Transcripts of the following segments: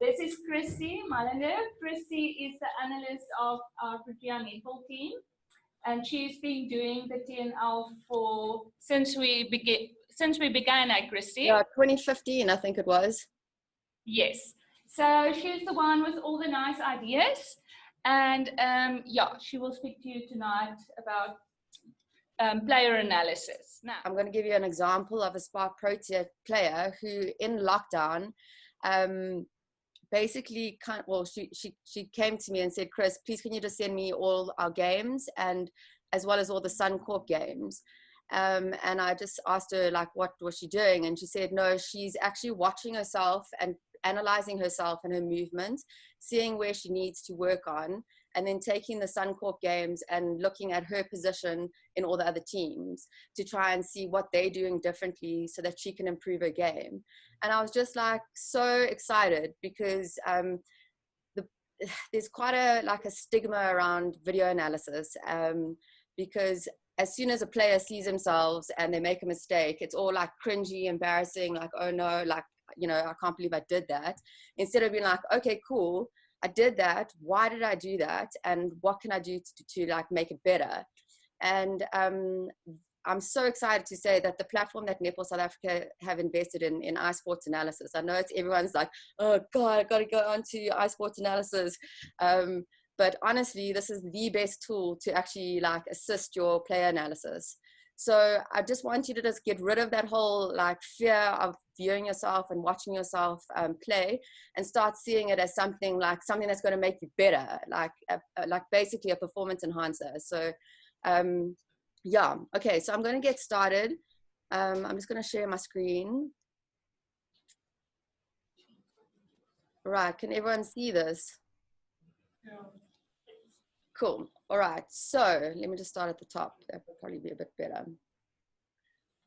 This is Christy Malander. Christy is the analyst of our Protea Netball team, and she's been doing the TNL since we began, Christy. Yeah, 2015, I think it was. Yes. So she's the one with all the nice ideas, and yeah, she will speak to you tonight about player analysis. Now, I'm going to give you an example of a Spark Protea player who, in lockdown, basically she came to me and said, Chris, please can you just send me all our games, and as well as all the Suncorp games. And I just asked her, like, what was she doing? And she said, no, she's actually watching herself and analyzing herself and her movement, seeing where she needs to work on, and then taking the Suncorp games and looking at her position in all the other teams to try and see what they're doing differently so that she can improve her game. And I was just like so excited because there's quite a stigma around video analysis, because as soon as a player sees themselves and they make a mistake, it's all like cringy, embarrassing, like, oh no, like, you know, I can't believe I did that. Instead of being like, okay, cool, I did that. Why did I do that? And what can I do to like make it better? And I'm so excited to say that the platform that Netball South Africa have invested in iSports analysis. I know everyone's like, oh God, I got to go on to iSports analysis. But honestly, this is the best tool to actually like assist your player analysis. So I just want you to just get rid of that whole like fear of viewing yourself and watching yourself play, and start seeing it as something that's going to make you better, like basically a performance enhancer. So yeah, okay, so I'm going to get started. I'm just going to share my screen. Right, can everyone see this? yeah. Cool. All right, so let me just start at the top. That would probably be a bit better.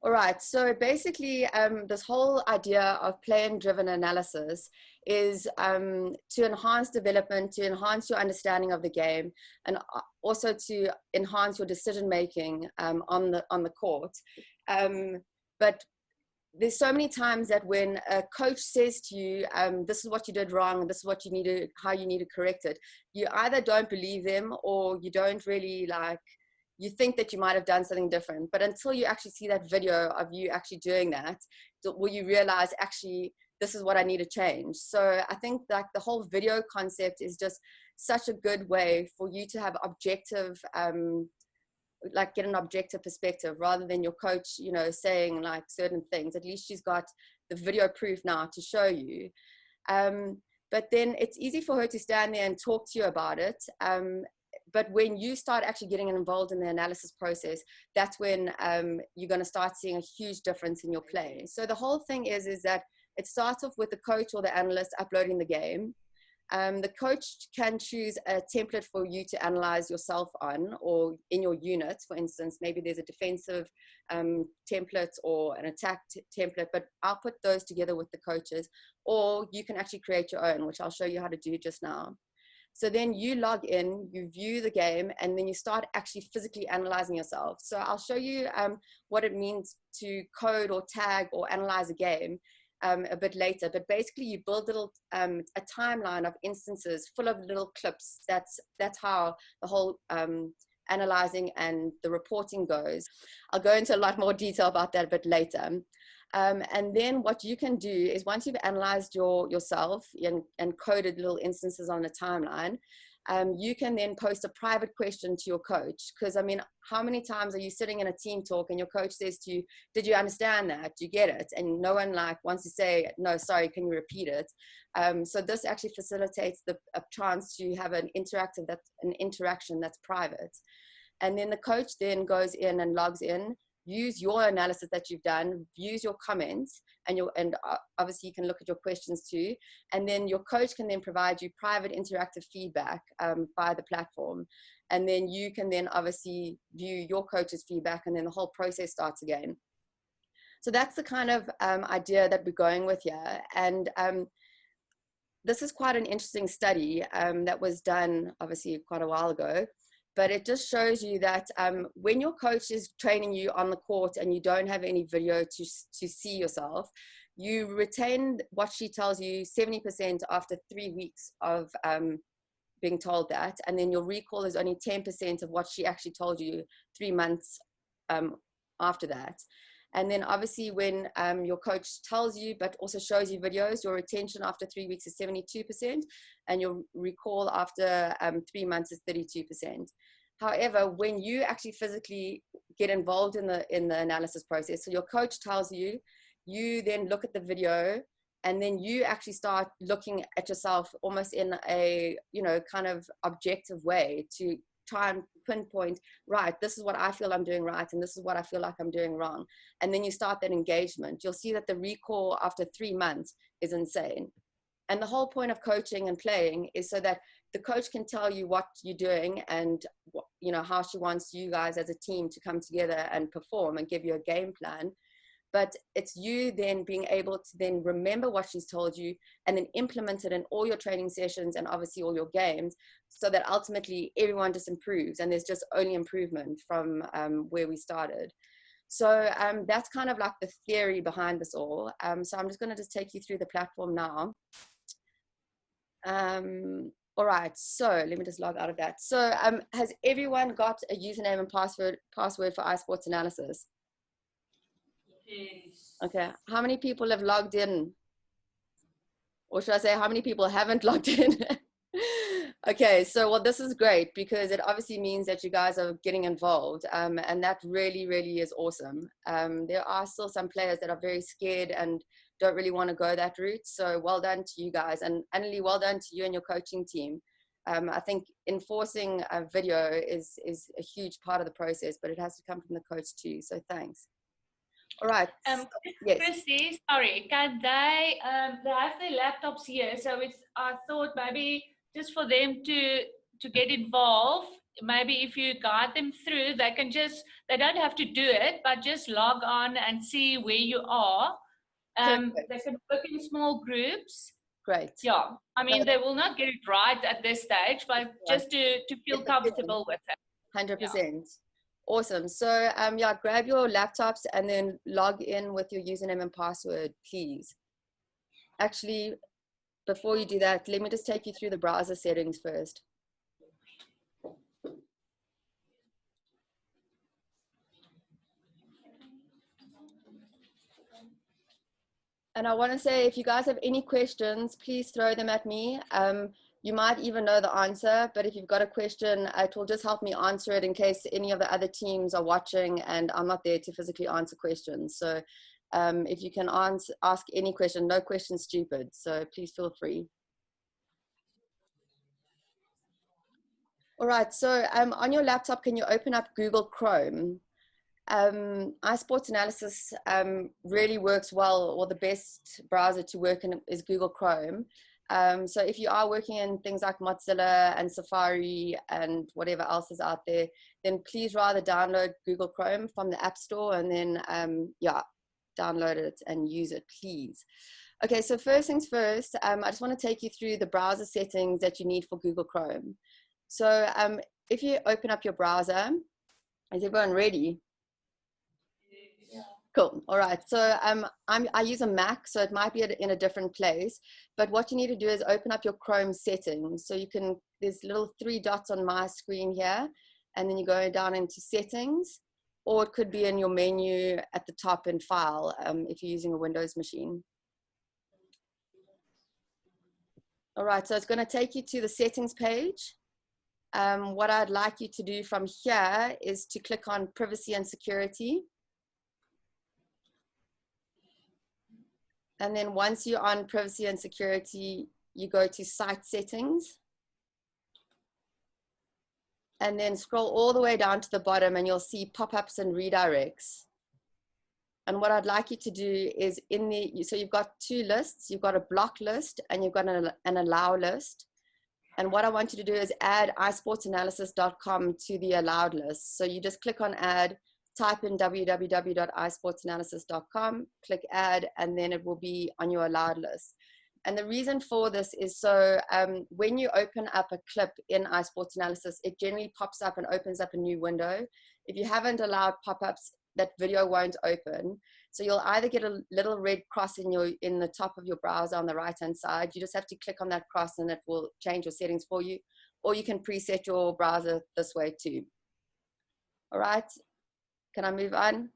All right, so basically this whole idea of player-driven analysis is to enhance development, to enhance your understanding of the game, and also to enhance your decision-making on the court. But there's so many times that when a coach says to you, this is what you did wrong, and this is what you need to, how you need to correct it, you either don't believe them or you don't really you think that you might have done something different. But until you actually see that video of you actually doing that, will you realize actually this is what I need to change. So I think that the whole video concept is just such a good way for you to have objective, get an objective perspective rather than your coach, you know, saying like certain things. At least she's got the video proof now to show you. But then it's easy for her to stand there and talk to you about it. But when you start actually getting involved in the analysis process, that's when you're going to start seeing a huge difference in your play. So the whole thing is that it starts off with the coach or the analyst uploading the game. The coach can choose a template for you to analyze yourself on, or in your unit. For instance, maybe there's a defensive template or an attack template, but I'll put those together with the coaches, or you can actually create your own, which I'll show you how to do just now. So then you log in, you view the game, and then you start actually physically analyzing yourself. So I'll show you what it means to code or tag or analyze a game a bit later. But basically you build a timeline of instances full of little clips. That's how the whole analyzing and the reporting goes. I'll go into a lot more detail about that a bit later. And then what you can do is, once you've analyzed yourself and coded little instances on the timeline, you can then post a private question to your coach. Because I mean, how many times are you sitting in a team talk and your coach says to you, did you understand that? Do you get it? And no one wants to say, no, sorry, can you repeat it? So this actually facilitates a chance to have an interaction that's private. And then the coach then goes in and logs in, views your analysis that you've done, views your comments, and obviously you can look at your questions too. And then your coach can then provide you private interactive feedback via the platform. And then you can then obviously view your coach's feedback, and then the whole process starts again. So that's the kind of idea that we're going with here. And this is quite an interesting study that was done obviously quite a while ago. But it just shows you that when your coach is training you on the court and you don't have any video to see yourself, you retain what she tells you 70% after 3 weeks of being told that, and then your recall is only 10% of what she actually told you 3 months after that. And then obviously when your coach tells you but also shows you videos, your retention after 3 weeks is 72%, and your recall after 3 months is 32%. However, when you actually physically get involved in the analysis process, so your coach tells you, you then look at the video, and then you actually start looking at yourself almost in a, you know, kind of objective way to try and pinpoint, right, this is what I feel I'm doing right, and this is what I feel like I'm doing wrong. And then you start that engagement. You'll see that the recall after 3 months is insane. And the whole point of coaching and playing is so that the coach can tell you what you're doing and, you know, how she wants you guys as a team to come together and perform and give you a game plan. But it's you then being able to then remember what she's told you and then implement it in all your training sessions and obviously all your games, so that ultimately everyone just improves and there's just only improvement from where we started. So that's kind of like the theory behind this all. So I'm just going to just take you through the platform now. All right, so let me just log out of that. So has everyone got a username and password for iSports Analysis? Yes. Okay, how many people have logged in? Or should I say, how many people haven't logged in? Okay, so well, this is great because it obviously means that you guys are getting involved, and that really, really is awesome. There are still some players that are very scared and don't really want to go that route. So well done to you guys, and Annalie, well done to you and your coaching team. I think enforcing a video is a huge part of the process, but it has to come from the coach too. So thanks. All right. Yes. Christy, sorry, can they have their laptops here? So I thought maybe just for them to get involved, maybe if you guide them through, they don't have to do it, but just log on and see where you are. They can work in small groups. Great. Yeah, I mean, they will not get it right at this stage, but just to feel comfortable with it. 100%. Yeah. Awesome. So yeah, grab your laptops and then log in with your username and password, please. Actually, before you do that, let me just take you through the browser settings first. And I want to say, if you guys have any questions, please throw them at me. You might even know the answer, but if you've got a question, it will just help me answer it in case any of the other teams are watching and I'm not there to physically answer questions. So if you can ask any question, no question stupid. So please feel free. All right, so on your laptop, can you open up Google Chrome? iSports Analysis really works well, or the best browser to work in is Google Chrome. So if you are working in things like Mozilla and Safari and whatever else is out there, then please rather download Google Chrome from the App Store and then, yeah, download it and use it, please. Okay, so first things first, I just want to take you through the browser settings that you need for Google Chrome. So if you open up your browser, is everyone ready? Cool. All right. So I use a Mac, so it might be in a different place. But what you need to do is open up your Chrome settings. So you can, there's little 3 dots on my screen here, and then you go down into settings, or it could be in your menu at the top in file if you're using a Windows machine. All right. So it's going to take you to the settings page. What I'd like you to do from here is to click on privacy and security. And then once you're on privacy and security, you go to site settings. And then scroll all the way down to the bottom and you'll see pop-ups and redirects. And what I'd like you to do is so you've got 2 lists. You've got a block list and you've got an allow list. And what I want you to do is add isportsanalysis.com to the allowed list. So you just click on add, type in www.isportsanalysis.com, click add, and then it will be on your allowed list. And the reason for this is so when you open up a clip in iSports Analysis, it generally pops up and opens up a new window. If you haven't allowed pop-ups, that video won't open. So you'll either get a little red cross in the top of your browser on the right-hand side. You just have to click on that cross and it will change your settings for you. Or you can preset your browser this way too. All right, can I move on?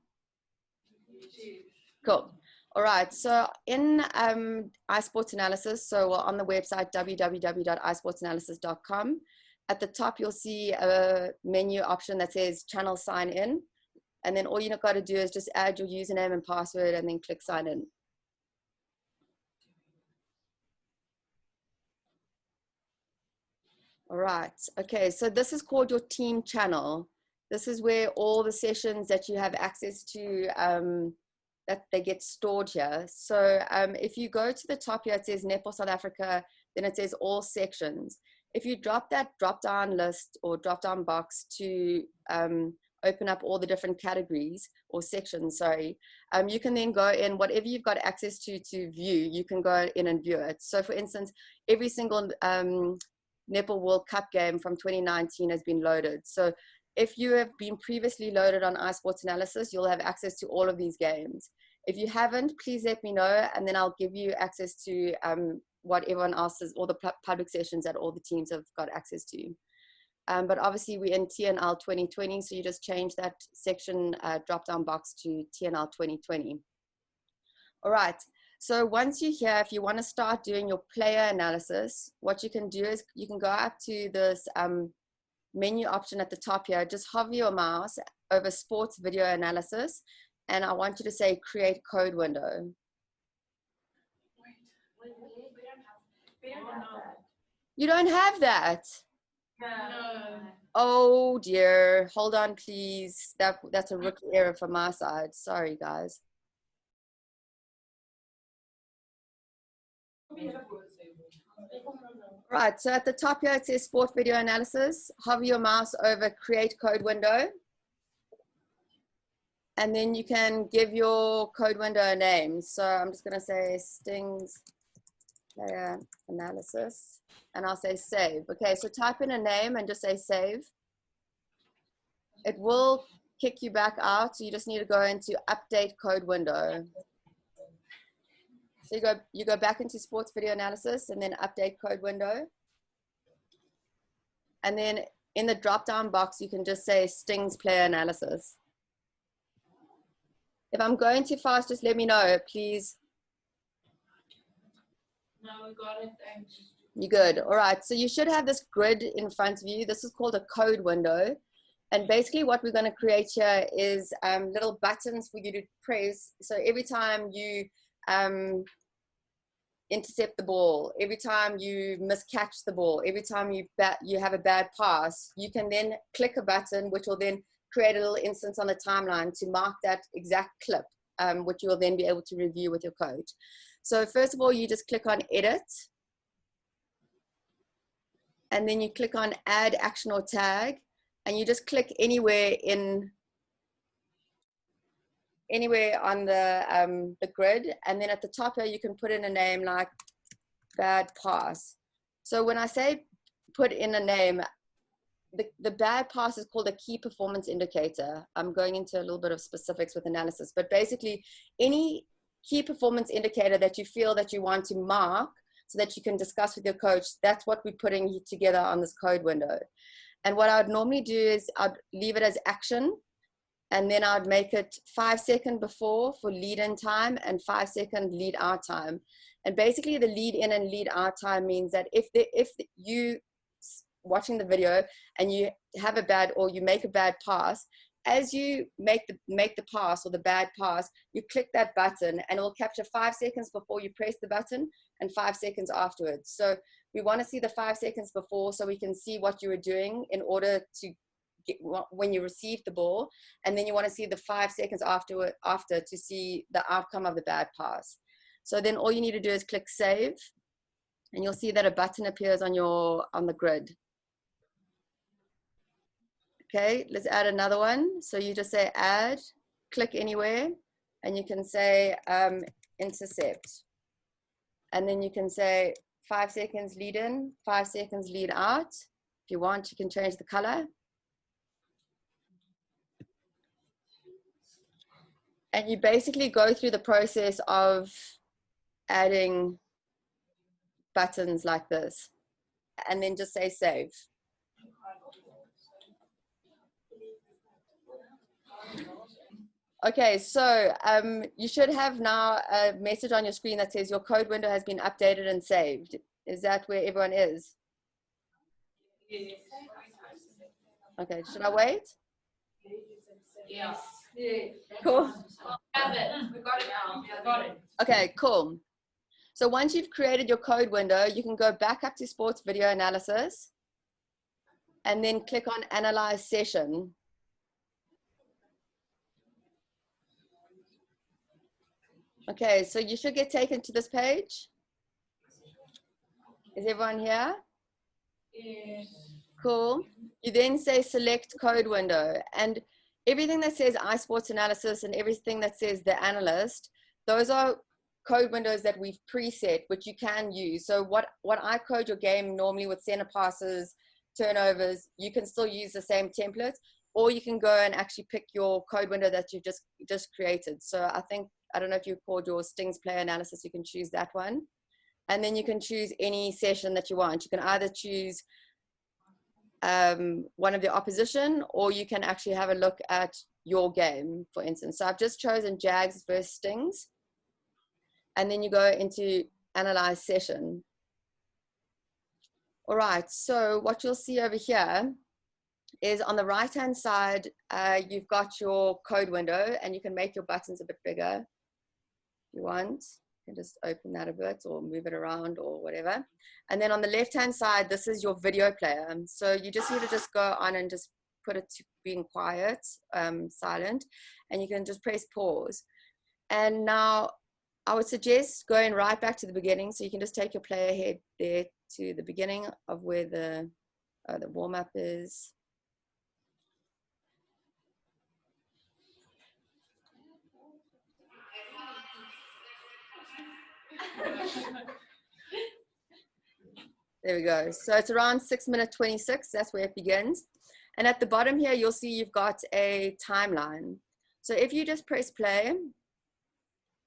Cool. All right, so in iSports Analysis, so on the website www.isportsanalysis.com, at the top you'll see a menu option that says channel sign in. And then all you've got to do is just add your username and password and then click sign in. All right, okay, so this is called your team channel. This is where all the sessions that you have access to, that they get stored here. So if you go to the top here, it says Netball South Africa, then it says all sections. If you drop that drop-down list or drop-down box to open up all the different categories or sections, sorry, you can then go in, whatever you've got access to view, you can go in and view it. So for instance, every single Netball World Cup game from 2019 has been loaded. So if you have been previously loaded on iSports Analysis, you'll have access to all of these games. If you haven't, please let me know, and then I'll give you access to what everyone else is, all the public sessions that all the teams have got access to. But obviously we're in TNL 2020, so you just change that section drop-down box to TNL 2020. All right, so once you're here, if you want to start doing your player analysis, what you can do is you can go up to this menu option at the top here, just hover your mouse over sports video analysis, and I want you to say create code window. We don't have that. You don't have that? No. Oh dear, hold on please. That's a rookie error from my side. Sorry guys. Right, so at the top here it says sport video analysis. Hover your mouse over create code window. And then you can give your code window a name. So I'm just going to say Stings Player Analysis. And I'll say save. Okay, so type in a name and just say save. It will kick you back out. So you just need to go into update code window. So you go back into sports video analysis and then update code window. And then in the drop-down box, you can just say Stings Player Analysis. If I'm going too fast, just let me know, please. No, we got it. Thanks. You're good. All right. So you should have this grid in front of you. This is called a code window. And basically what we're going to create here is little buttons for you to press. So every time you intercept the ball, every time you miscatch the ball, every time you have a bad pass, you can then click a button, which will then create a little instance on the timeline to mark that exact clip, which you will then be able to review with your coach. So first of all, you just click on edit. And then you click on add action or tag. And you just click anywhere on the grid. And then at the top here, you can put in a name like bad pass. So when I say put in a name, the bad pass is called a key performance indicator. I'm going into a little bit of specifics with analysis, but basically any key performance indicator that you feel that you want to mark so that you can discuss with your coach, that's what we're putting together on this code window. And what I would normally do is I'd leave it as action, and then I'd make it 5 seconds before for lead in time and 5 second lead out time. And basically the lead in and lead out time means that if you watching the video and you have a bad, or you make a bad pass, as you make the pass or the bad pass, you click that button and it will capture 5 seconds before you press the button and 5 seconds afterwards. So we want to see the 5 seconds before so we can see what you were doing in order to get when you received the ball, and then you want to see the 5 seconds after to see the outcome of the bad pass. So then all you need to do is click save, and you'll see that a button appears on the grid. Okay, let's add another one. So you just say add, click anywhere, and you can say intercept. And then you can say 5 seconds lead in, 5 seconds lead out. If you want, you can change the color. And you basically go through the process of adding buttons like this, and then just say save. Okay, so you should have now a message on your screen that says your code window has been updated and saved. Is that where everyone is? Okay, should I wait? Yes. Cool. Have it. We got it now. Got it. Okay, cool. So once you've created your code window, you can go back up to sports video analysis and then click on analyze session. Okay, so you should get taken to this page. Is everyone here? Yes. Cool. You then say select code window, and everything that says iSports analysis and everything that says the analyst, those are code windows that we've preset, which you can use. So what I code your game normally with center passes, turnovers, you can still use the same templates, or you can go and actually pick your code window that you just created. So I don't know if you called your Stings player analysis, you can choose that one. And then you can choose any session that you want. You can either choose one of the opposition, or you can actually have a look at your game, for instance. So I've just chosen Jags versus Stings. And then you go into analyze session. All right, so what you'll see over here is on the right-hand side, you've got your code window, and you can make your buttons a bit bigger if you want. You can just open that a bit or move it around or whatever. And then on the left-hand side, this is your video player. So you just need to just go on and just put it to being quiet, silent, and you can just press pause. And now I would suggest going right back to the beginning. So you can just take your player head there to the beginning of where the warm-up is. There we go. So it's around 6:26. That's where it begins. And at the bottom here, you'll see you've got a timeline. So if you just press play,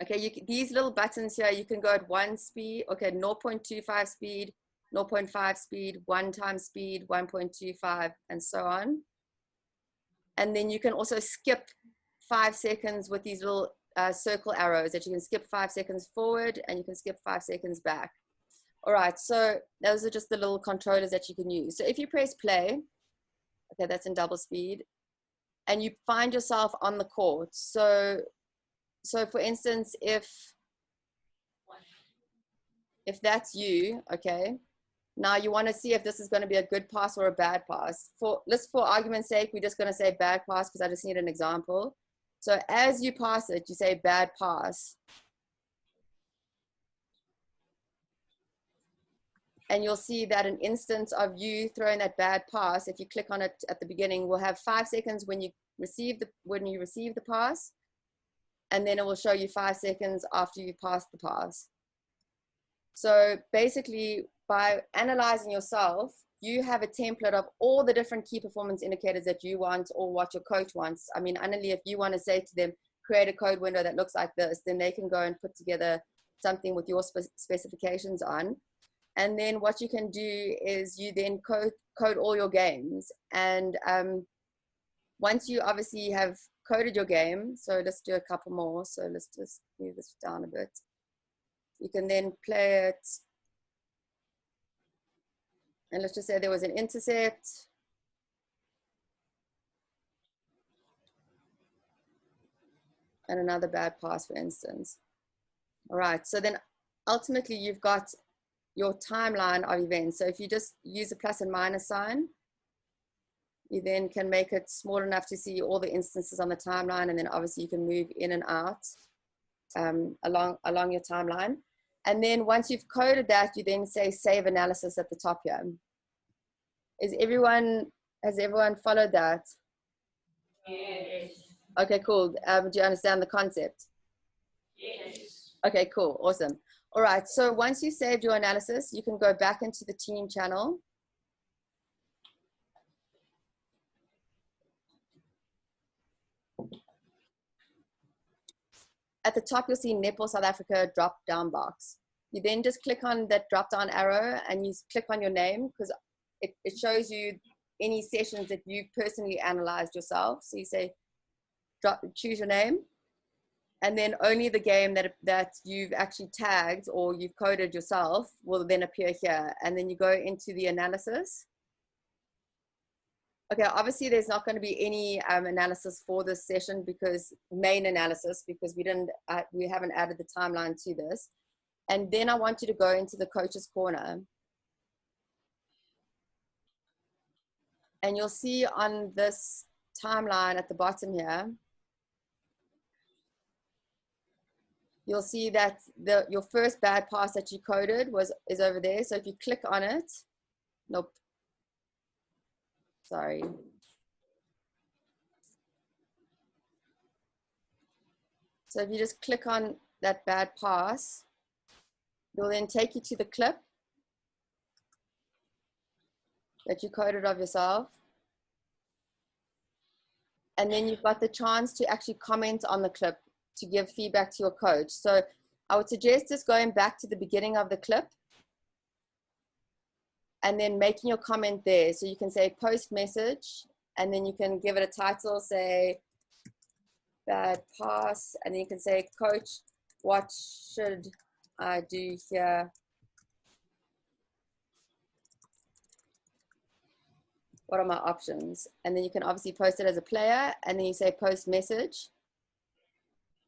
okay, these little buttons here, you can go at 1 speed, okay, 0.25 speed, 0.5 speed, 1 times speed, 1.25, and so on. And then you can also skip 5 seconds with these little circle arrows that you can skip 5 seconds forward, and you can skip 5 seconds back. All right, so those are just the little controllers that you can use. So if you press play, okay, that's in double speed, and you find yourself on the court. So for instance, if that's you, okay, now you want to see if this is going to be a good pass or a bad pass. For argument's sake, we're just going to say bad pass because I just need an example. So as you pass it, you say bad pass. And you'll see that an instance of you throwing that bad pass, if you click on it at the beginning, will have 5 seconds when you receive the pass, and then it will show you 5 seconds after you pass the pass. So basically, by analyzing yourself, you have a template of all the different key performance indicators that you want or what your coach wants. I mean, Annalie, if you want to say to them, create a code window that looks like this, then they can go and put together something with your specifications on. And then what you can do is you then code all your games. And once you obviously have coded your game, so let's do a couple more. So let's just move this down a bit. You can then play it. And let's just say there was an intercept. And another bad pass, for instance. All right, so then ultimately you've got your timeline of events. So if you just use a plus and minus sign, you then can make it small enough to see all the instances on the timeline, and then obviously you can move in and out along your timeline. And then once you've coded that, you then say save analysis at the top here. Has everyone followed that? Yes. Okay, cool. Do you understand the concept? Yes. Okay, cool, awesome. All right, so once you saved your analysis, you can go back into the team channel. at the top, you'll see Netball South Africa drop down box. You then just click on that drop down arrow and you click on your name, because it shows you any sessions that you've personally analyzed yourself. So you say, choose your name, and then only the game that you've actually tagged or you've coded yourself will then appear here. And then you go into the analysis. Okay, obviously there's not going to be any analysis for this session, because main analysis, because we haven't added the timeline to this. And then I want you to go into the coach's corner. And you'll see on this timeline at the bottom here, you'll see that your first bad pass that you coded is over there. So if you click on it, nope, sorry. So if you just click on that bad pass, it'll then take you to the clip that you coded of yourself. And then you've got the chance to actually comment on the clip to give feedback to your coach. So I would suggest just going back to the beginning of the clip and then making your comment there. So you can say post message, and then you can give it a title, say bad pass, and then you can say, coach, what should I do here? What are my options? And then you can obviously post it as a player, and then you say post message.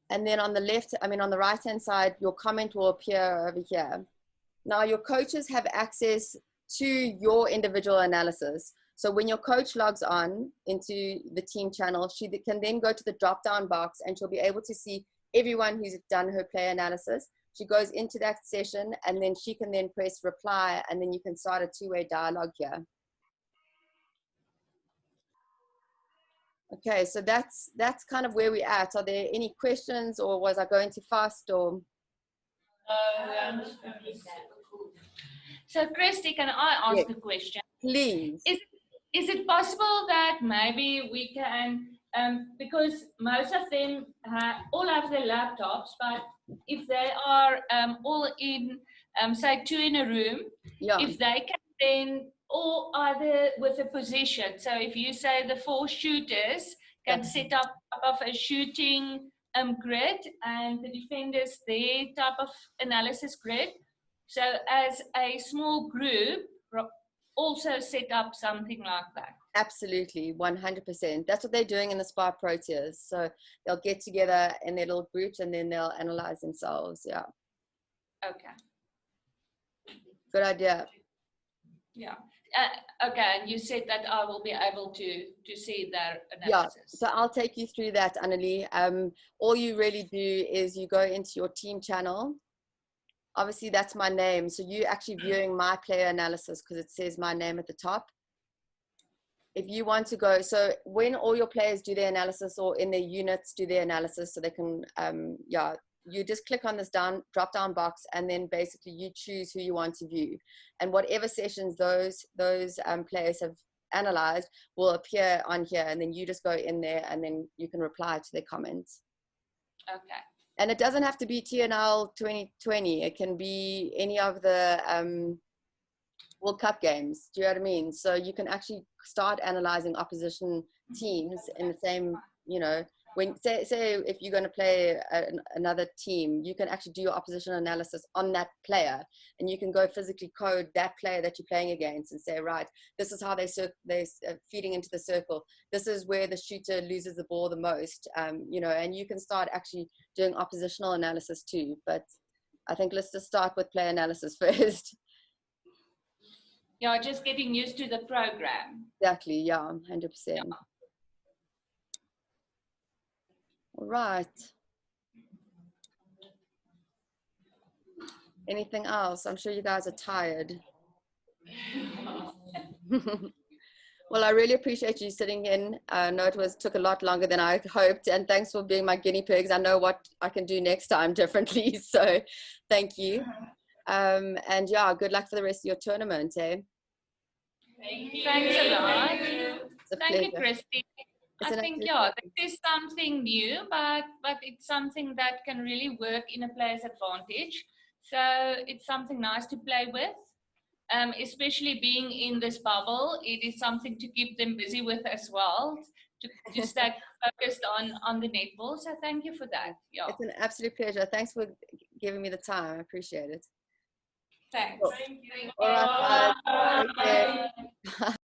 And then on the left, on the right-hand side, your comment will appear over here. Now your coaches have access to your individual analysis. So when your coach logs on into the team channel, she can then go to the drop-down box and she'll be able to see everyone who's done her player analysis. She goes into that session and then she can then press reply, and then you can start a two-way dialogue here. Okay, so that's kind of where we're at. Are there any questions, or was I going too fast, or? So Christy, can I ask a question? Please. Is it possible that maybe we can, because most of them all have their laptops, but if they are all in, say 2 in a room, yeah, if they can then, or either with a position. So if you say the 4 shooters can set up of a shooting grid, and the defenders their type of analysis grid. So as a small group, also set up something like that. Absolutely, 100%. That's what they're doing in the Spy Proteas. So they'll get together in their little groups and then they'll analyze themselves. Yeah. Okay. Good idea. Yeah. Okay, and you said that I will be able to see their analysis. Yeah, so I'll take you through that, Annalie. All you really do is you go into your team channel. Obviously, that's my name. So you're actually viewing my player analysis because it says my name at the top. If you want to go, so when all your players do their analysis or in their units do their analysis, so they can, you just click on this drop down box, and then basically you choose who you want to view. And whatever sessions those players have analyzed will appear on here, and then you just go in there and then you can reply to their comments. Okay. And it doesn't have to be TNL 2020. It can be any of the World Cup games. Do you know what I mean? So you can actually start analyzing opposition teams in the same, when say if you're going to play another team, you can actually do your opposition analysis on that player, and you can go physically code that player that you're playing against and say, right, this is how they're feeding into the circle. This is where the shooter loses the ball the most, and you can start actually doing oppositional analysis too. But I think let's just start with player analysis first. Yeah, just getting used to the program. Exactly, yeah, 100%. Yeah. All right. Anything else? I'm sure you guys are tired. Well, I really appreciate you sitting in. I know it took a lot longer than I hoped, and thanks for being my guinea pigs. I know what I can do next time differently, so thank you. And yeah, good luck for the rest of your tournament, eh? Thank you. Thanks a lot. It's a Thank pleasure. you, Christy. I think, yeah, this is something new, but it's something that can really work in a player's advantage. So it's something nice to play with, especially being in this bubble. It is something to keep them busy with as well, to stay focused on the netball. So thank you for that. Yeah. It's an absolute pleasure. Thanks for giving me the time. I appreciate it. Thanks. Cool. Thank you. All right, guys. Okay.